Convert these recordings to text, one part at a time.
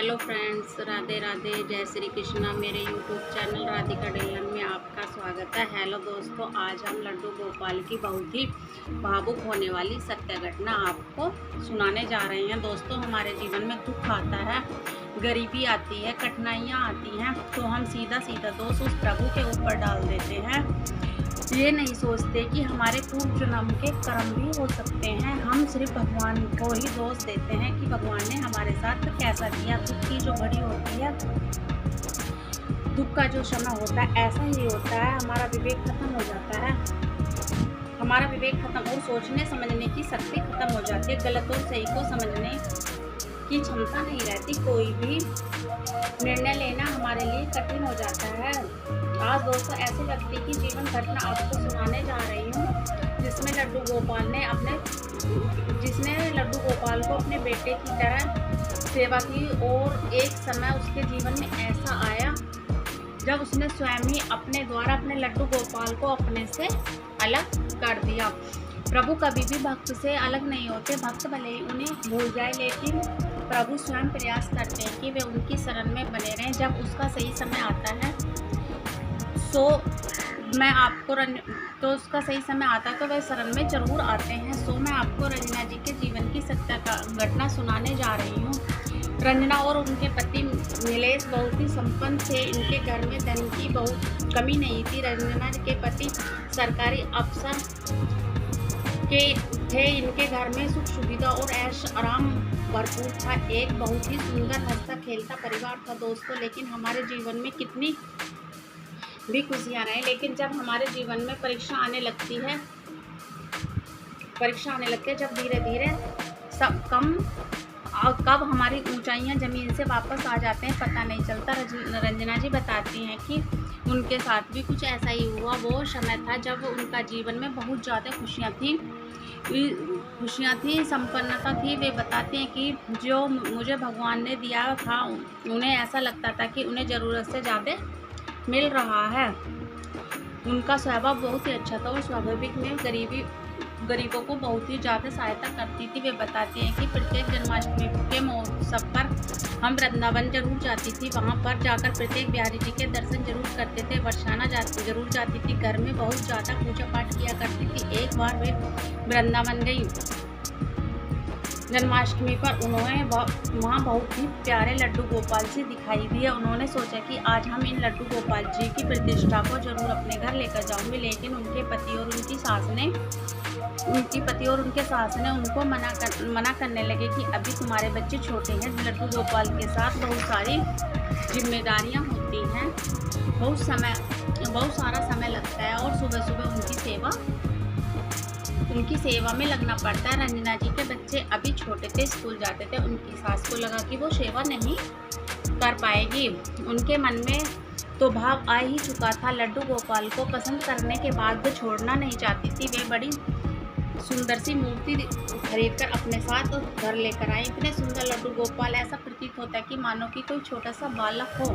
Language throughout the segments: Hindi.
हेलो फ्रेंड्स, राधे राधे, जय श्री कृष्णा। मेरे यूट्यूब चैनल राधिका डेलन में आपका स्वागत है। हेलो दोस्तों, आज हम लड्डू गोपाल की बहुत ही भावुक होने वाली सत्य घटना आपको सुनाने जा रहे हैं। दोस्तों, हमारे जीवन में दुख आता है, गरीबी आती है, कठिनाइयाँ आती हैं, तो हम सीधा सीधा दोष उस प्रभु के ऊपर डाल देते हैं। ये नहीं सोचते कि हमारे पूर्व जन्म के कर्म भी हो सकते हैं। हम सिर्फ भगवान को ही दोष देते हैं कि भगवान ने हमारे साथ कैसा किया। दुख की जो घड़ी होती है, दुख का जो समय होता है, ऐसा ही होता है। हमारा विवेक खत्म हो जाता है, हमारा विवेक खत्म और सोचने समझने की शक्ति खत्म हो जाती है। गलत और सही को समझने की क्षमता नहीं रहती। कोई भी निर्णय लेना हमारे लिए कठिन हो जाता है। आज दोस्तों ऐसे व्यक्ति की जीवन घटना आपको सुनाने जा रही हूँ जिसने लड्डू गोपाल को अपने बेटे की तरह सेवा की। और एक समय उसके जीवन में ऐसा आया जब उसने स्वयं ही अपने द्वारा अपने लड्डू गोपाल को अपने से अलग कर दिया। प्रभु कभी भी भक्त से अलग नहीं होते। भक्त भले ही उन्हें भूल जाए, लेकिन प्रभु स्वयं प्रयास करते हैं कि वे उनकी शरण में बने रहें। जब उसका सही समय आता है उसका सही समय आता है तो वे शरण में जरूर आते हैं। मैं आपको रंजना जी के जीवन की सत्य घटना सुनाने जा रही हूँ। रंजना और उनके पति नीलेश बहुत ही संपन्न थे। इनके घर में धन की बहुत कमी नहीं थी। रंजना के पति सरकारी अफसर के थे। इनके घर में सुख सुविधा और ऐश आराम भरपूर था। एक बहुत ही सुंदर हंसता खेलता परिवार था दोस्तों। लेकिन हमारे जीवन में कितनी भी खुशियाँ रहे, लेकिन जब हमारे जीवन में परीक्षा आने लगती है, जब धीरे धीरे सब कब हमारी ऊंचाइयां जमीन से वापस आ जाते हैं पता नहीं चलता। रंजना जी बताती हैं कि उनके साथ भी कुछ ऐसा ही हुआ। वो समय था जब उनका जीवन में बहुत ज़्यादा खुशियाँ थी, संपन्नता थी। वे बताते हैं कि जो मुझे भगवान ने दिया था, उन्हें ऐसा लगता था कि उन्हें ज़रूरत से ज़्यादा मिल रहा है। उनका स्वभाव बहुत ही अच्छा था और स्वाभाविक में गरीबों को बहुत ही ज़्यादा सहायता करती थी। वे बताती हैं कि प्रत्येक जन्माष्टमी के महोत्सव पर हम वृंदावन जरूर जाती थी। वहाँ पर जाकर प्रत्येक बिहारी जी के दर्शन जरूर करते थे। बरसाना जरूर जाती थी। घर में बहुत ज़्यादा पूजा पाठ किया करती थी। एक बार वे वृंदावन गई जन्माष्टमी पर। उन्होंने वहाँ बहुत ही प्यारे लड्डू गोपाल जी दिखाई दिए। उन्होंने सोचा कि आज हम इन लड्डू गोपाल जी की प्रतिष्ठा को जरूर अपने घर लेकर जाऊंगी। लेकिन उनके पति और उनकी सास ने उनको मना करने लगे कि अभी तुम्हारे बच्चे छोटे हैं। लड्डू गोपाल के साथ बहुत सारी जिम्मेदारियां होती हैं, बहुत सारा समय लगता है और सुबह सुबह उनकी सेवा में लगना पड़ता है। रंजना जी के बच्चे अभी छोटे थे, स्कूल जाते थे। उनकी सास को लगा कि वो सेवा नहीं कर पाएगी। उनके मन में तो भाव आ ही चुका था। लड्डू गोपाल को पसंद करने के बाद वो छोड़ना नहीं चाहती थी। वे बड़ी सुंदर सी मूर्ति खरीदकर अपने साथ घर लेकर आए। इतने सुंदर लड्डू गोपाल, ऐसा प्रतीत होता है कि मानो कि कोई छोटा सा बालक हो।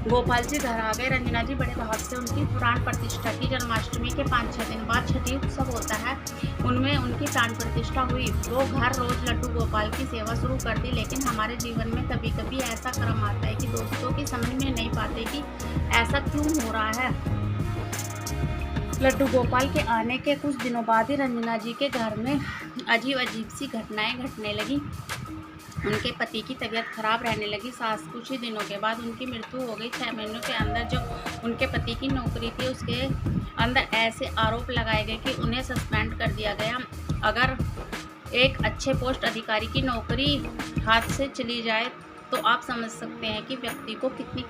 गोपाल जी घर आ गए। रंजना जी बड़े भाव से उनकी प्राण प्रतिष्ठा की। जन्माष्टमी के 5-6 दिन बाद छठी उत्सव होता है, उनमें उनकी प्राण प्रतिष्ठा हुई। वो घर रोज लड्डू गोपाल की सेवा शुरू कर दी। लेकिन हमारे जीवन में कभी कभी ऐसा क्रम आता है कि दोस्तों की समझ में नहीं पाते कि ऐसा क्यों हो रहा है। लड्डू गोपाल के आने के कुछ दिनों बाद ही रंजना जी के घर में अजीब सी घटनाएं घटने लगी। उनके पति की तबीयत खराब रहने लगी। सास कुछ ही दिनों के बाद उनकी मृत्यु हो गई। 6 महीनों के अंदर जो उनके पति की नौकरी थी, उसके अंदर ऐसे आरोप लगाए गए कि उन्हें सस्पेंड कर दिया गया। अगर एक अच्छे पोस्ट अधिकारी की नौकरी हाथ से चली जाए तो आप समझ सकते हैं कि व्यक्ति को कितनी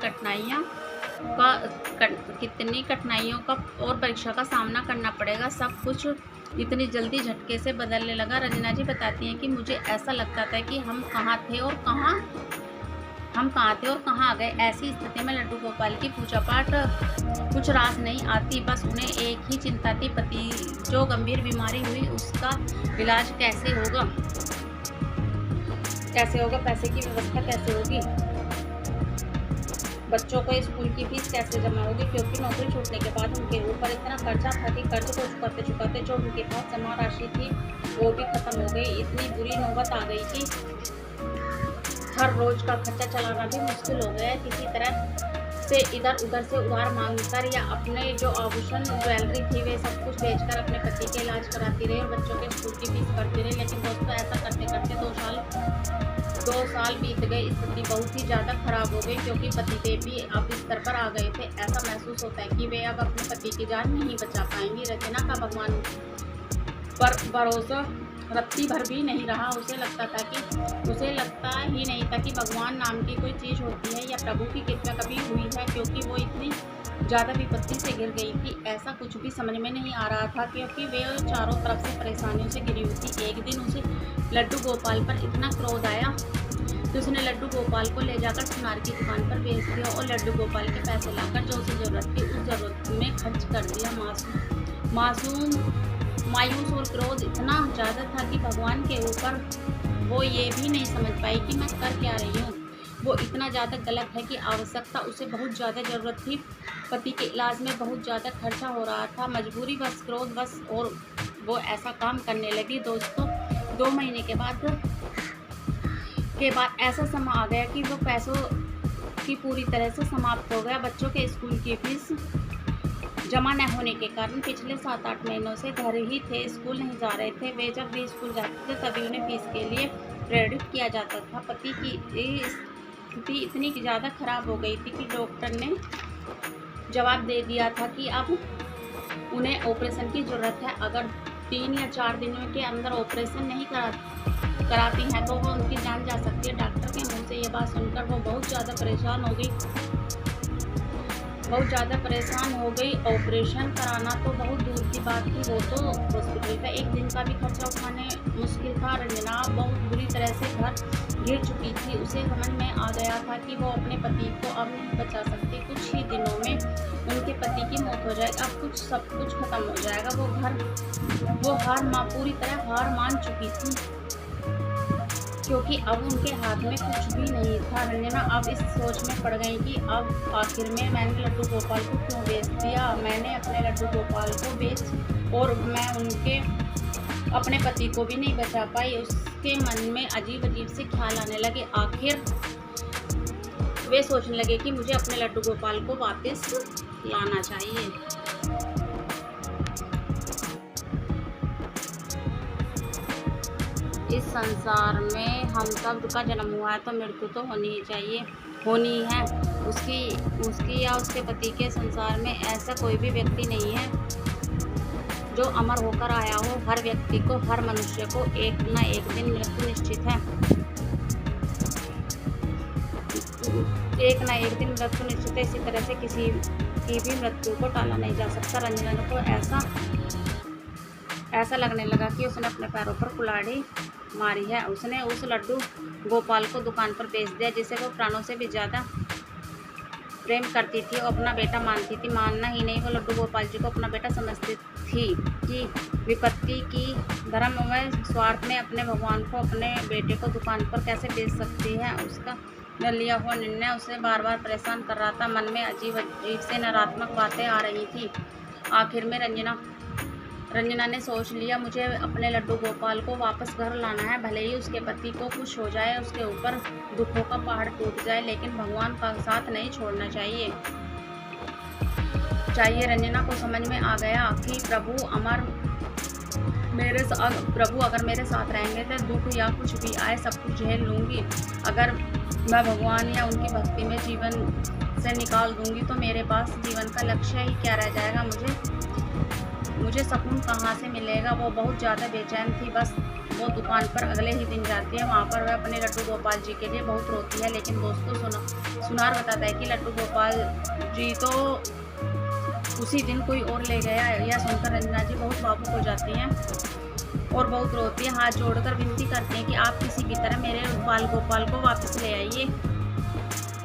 कठिनाइयों का और परीक्षा का सामना करना पड़ेगा। सब कुछ इतनी जल्दी झटके से बदलने लगा। रंजना जी बताती हैं कि मुझे ऐसा लगता था कि हम कहाँ थे और कहाँ आ गए। ऐसी स्थिति में लड्डू गोपाल की पूजा पाठ कुछ रास नहीं आती। बस उन्हें एक ही चिंता थी, पति जो गंभीर बीमारी हुई उसका इलाज कैसे होगा, पैसे की व्यवस्था कैसे होगी, बच्चों को स्कूल की फीस कैसे जमा होगी। क्योंकि नौकरी छूटने के बाद उनके ऊपर इतना कर्जा था कि कर्ज को चुकाते जो उनके पास जमा राशि थी वो भी खत्म हो गई। इतनी बुरी नौबत आ गई कि हर रोज का खर्चा चलाना भी मुश्किल हो गया है। किसी तरह से इधर उधर से उधार मांगकर या अपने जो आभूषण ज्वेलरी थी वे सब कुछ बेचकर अपने पति के इलाज कराती रही और बच्चों के स्कूल की फीस भरती रही। लेकिन दोस्तों ऐसा करते करते 2 साल बीत गए। स्थिति बहुत ही ज़्यादा खराब हो गई क्योंकि पतिदेव भी अब इस स्तर पर आ गए थे। ऐसा महसूस होता है कि वे अब अपने पति की जान नहीं बचा पाएंगी। रचना का भगवान पर भरोसा रत्ती भर भी नहीं रहा। उसे लगता ही नहीं था कि भगवान नाम की कोई चीज़ होती है या प्रभु की कृपा कभी हुई है, क्योंकि वो इतनी ज़्यादा विपत्ति से घिर गई थी। ऐसा कुछ भी समझ में नहीं आ रहा था क्योंकि वे चारों तरफ से परेशानियों से घिरी हुई थी। एक दिन उसे लड्डू गोपाल पर इतना क्रोध आया कि उसने लड्डू गोपाल को ले जाकर सुनार की दुकान पर बेच दिया और लड्डू गोपाल के पैसे लाकर जो उसे ज़रूरत थी उस ज़रूरत में खर्च कर दिया। मायूस और क्रोध इतना ज़्यादा था कि भगवान के ऊपर वो ये भी नहीं समझ पाई कि मैं कर क्या रही हूँ। वो इतना ज़्यादा गलत है कि आवश्यकता उसे बहुत ज़्यादा ज़रूरत थी। पति के इलाज में बहुत ज़्यादा खर्चा हो रहा था। मजबूरी बस, क्रोध बस, और वो ऐसा काम करने लगी। दोस्तों 2 महीने के बाद ऐसा समय आ गया कि वो पैसों की पूरी तरह से समाप्त हो गया। बच्चों के स्कूल की फीस जमा न होने के कारण पिछले 7-8 महीनों से घर ही थे, स्कूल नहीं जा रहे थे। वे जब भी स्कूल जाते थे तभी उन्हें फीस के लिए प्रेरित किया जाता था। पति की स्थिति इतनी ज़्यादा खराब हो गई थी कि डॉक्टर ने जवाब दे दिया था कि अब उन्हें ऑपरेशन की ज़रूरत है। अगर 3 या 4 दिनों के अंदर ऑपरेशन नहीं कराती हैं तो वो उनकी जान जा सकती है। डॉक्टर के मुंह से ये बात सुनकर वो बहुत ज़्यादा परेशान हो गई। ऑपरेशन कराना तो बहुत दूर की बात थी, वो तो हॉस्पिटल का एक दिन का भी खर्चा उठाने मुश्किल था। रंजना बहुत बुरी तरह से घर गिर चुकी थी। उसे समझ में आ गया था कि वो अपने पति को अब नहीं बचा सकती। कुछ ही दिनों में उनके पति की मौत हो जाएगी। अब सब कुछ खत्म हो जाएगा। वो पूरी तरह हार मान चुकी थी क्योंकि अब उनके हाथ में कुछ भी नहीं था। रंजना अब इस सोच में पड़ गई कि अब आखिर में मैंने लड्डू गोपाल को क्यों बेच दिया। मैंने अपने लड्डू गोपाल को बेच और मैं अपने पति को भी नहीं बचा पाई। उसके मन में अजीब से ख्याल आने लगे। आखिर वे सोचने लगे कि मुझे अपने लड्डू गोपाल को वापस लाना चाहिए। इस संसार में हम सब का जन्म हुआ है तो मृत्यु तो होनी है। उसकी या उसके पति के संसार में ऐसा कोई भी व्यक्ति नहीं है जो अमर होकर आया हो। हर व्यक्ति को, हर मनुष्य को एक न एक दिन मृत्यु निश्चित है। इसी तरह से किसी की भी मृत्यु को टाला नहीं जा सकता। रंजना को ऐसा लगने लगा कि उसने अपने पैरों पर कुल्हाड़ी मारी है। उसने उस लड्डू गोपाल को दुकान पर बेच दिया जिसे वो प्राणों से भी ज़्यादा प्रेम करती थी और अपना बेटा मानती थी। मानना ही नहीं, वो लड्डू गोपाल जी को अपना बेटा समझती थी कि विपत्ति की धर्ममय स्वार्थ में अपने भगवान को अपने बेटे को दुकान पर कैसे बेच सकती है। उसका लिया हुआ निर्णय उसे बार बार परेशान कर रहा था। मन में अजीब से नकारात्मक बातें आ रही थी। आखिर में रंजना ने सोच लिया, मुझे अपने लड्डू गोपाल को वापस घर लाना है। भले ही उसके पति को कुछ हो जाए, उसके ऊपर दुखों का पहाड़ टूट जाए, लेकिन भगवान का साथ नहीं छोड़ना चाहिए। रंजना को समझ में आ गया कि प्रभु अगर मेरे साथ रहेंगे तो दुख या कुछ भी आए सब कुछ झेल लूँगी। अगर मैं भगवान या उनकी भक्ति में जीवन से निकाल दूँगी तो मेरे पास जीवन का लक्ष्य ही क्या रह जाएगा। मुझे सुकून कहाँ से मिलेगा। वो बहुत ज़्यादा बेचैन थी। बस वो दुकान पर अगले ही दिन जाती है। वहाँ पर वह अपने लड्डू गोपाल जी के लिए बहुत रोती है। लेकिन दोस्तों सुनार बताता है कि लड्डू गोपाल जी तो उसी दिन कोई और ले गया। यह सुनकर रंजना जी बहुत भावुक हो जाती हैं और बहुत रोती है। हाथ जोड़कर विनती करते हैं कि आप किसी भी तरह मेरे बाल गोपाल को वापस ले आइए।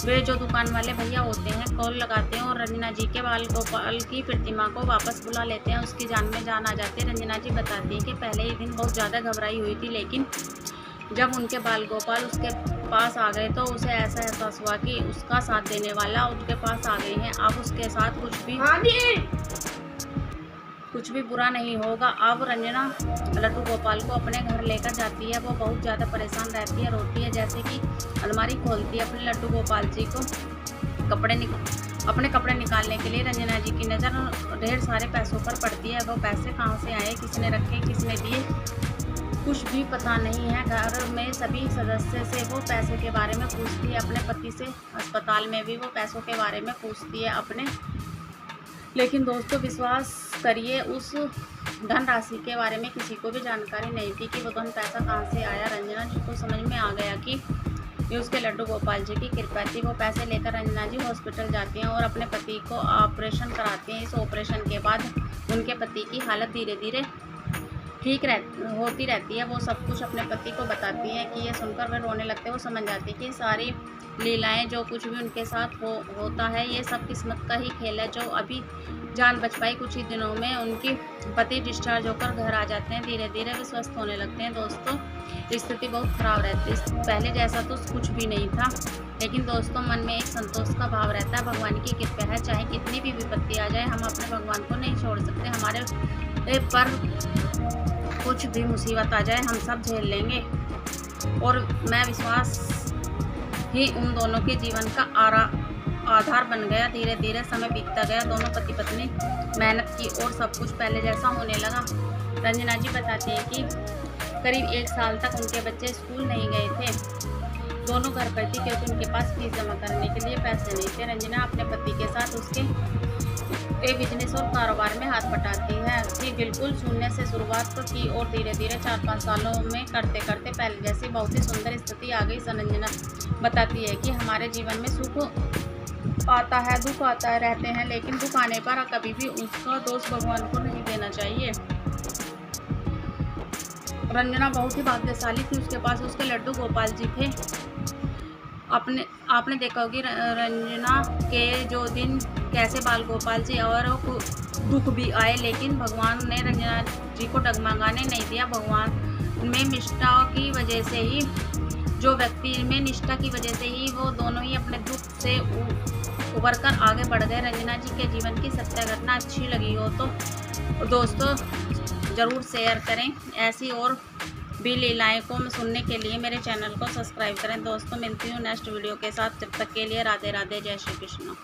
वे जो दुकान वाले भैया होते हैं कॉल लगाते हैं और रंजना जी के बाल गोपाल की प्रतिमा को वापस बुला लेते हैं। उसकी जान में जान आ जाती है। रंजना जी बताती हैं कि पहले ही दिन बहुत ज़्यादा घबराई हुई थी, लेकिन जब उनके बाल गोपाल उसके पास आ गए तो उसे ऐसा एहसास हुआ कि उसका साथ देने वाला उनके पास आ गए हैं। अब उसके साथ कुछ भी कुछ भी बुरा नहीं होगा। अब रंजना लड्डू गोपाल को अपने घर लेकर जाती है। वो बहुत ज़्यादा परेशान रहती है, रोती है, जैसे कि अलमारी खोलती है अपने लड्डू गोपाल जी को अपने कपड़े निकालने के लिए। रंजना जी की नज़र ढेर सारे पैसों पर पड़ती है। वो पैसे कहाँ से आए, किसने रखे, किसने दिए, कुछ भी पता नहीं है। घर में सभी सदस्य से वो पैसे के बारे में पूछती है, अपने पति से अस्पताल में भी वो पैसों के बारे में पूछती है अपने। लेकिन दोस्तों विश्वास करिए, उस धन राशि के बारे में किसी को भी जानकारी नहीं थी कि वो धन पैसा कहाँ से आया। रंजना जी को समझ में आ गया कि ये उसके लड्डू गोपाल जी की कृपा थी। वो पैसे लेकर रंजना जी हॉस्पिटल जाती हैं और अपने पति को ऑपरेशन कराती हैं। इस ऑपरेशन के बाद उनके पति की हालत धीरे धीरे ठीक होती रहती है। वो सब कुछ अपने पति को बताती हैं कि ये सुनकर वे रोने लगते हैं। वो समझ जाती है कि सारी लीलाएं, जो कुछ भी उनके साथ होता है, ये सब किस्मत का ही खेल है। जो अभी जान बच पाई, कुछ ही दिनों में उनके पति डिस्चार्ज होकर घर आ जाते हैं। धीरे धीरे वे स्वस्थ होने लगते हैं। दोस्तों स्थिति बहुत ख़राब रहती है, पहले जैसा तो कुछ भी नहीं था, लेकिन दोस्तों मन में एक संतोष का भाव रहता है। भगवान की कृपा है, चाहे कितनी भी विपत्ति आ जाए, हम अपने भगवान को नहीं छोड़ सकते। हमारे पर कुछ भी मुसीबत आ जाए, हम सब झेल लेंगे। और मैं विश्वास ही उन दोनों के जीवन का आधार बन गया। धीरे धीरे समय बीतता गया, दोनों पति पत्नी मेहनत की और सब कुछ पहले जैसा होने लगा। रंजना जी बताती हैं कि करीब 1 साल तक उनके बच्चे स्कूल नहीं गए थे। दोनों घर पर थी क्योंकि उनके पास फीस जमा करने के लिए पैसे नहीं थे। रंजना अपने पति के साथ उसके बिजनेस और कारोबार में हाथ बटाती है कि बिल्कुल शून्य से शुरुआत की और धीरे धीरे 4-5 सालों में करते करते पहले जैसी बहुत ही सुंदर स्थिति आ गई। रंजना बताती है कि हमारे जीवन में सुख आता है, दुख आता है, रहते हैं, लेकिन दुख आने पर कभी भी उसका दोष भगवान को नहीं देना चाहिए। रंजना बहुत ही भाग्यशाली थी, उसके पास उसके लड्डू गोपाल जी थे। आपने देखा होगी रंजना के जो दिन कैसे बाल गोपाल जी और दुख भी आए, लेकिन भगवान ने रंजना जी को डगमगाने नहीं दिया। भगवान में निष्ठा की वजह से ही, जो व्यक्ति में निष्ठा की वजह से ही वो दोनों ही अपने दुख से उबर कर आगे बढ़ गए। रंजना जी के जीवन की सत्य घटना अच्छी लगी हो तो दोस्तों ज़रूर शेयर करें। ऐसी और भी लीलाएं को सुनने के लिए मेरे चैनल को सब्सक्राइब करें। दोस्तों मिलती हूँ नेक्स्ट वीडियो के साथ, जब तक के लिए राधे राधे, जय श्री कृष्ण।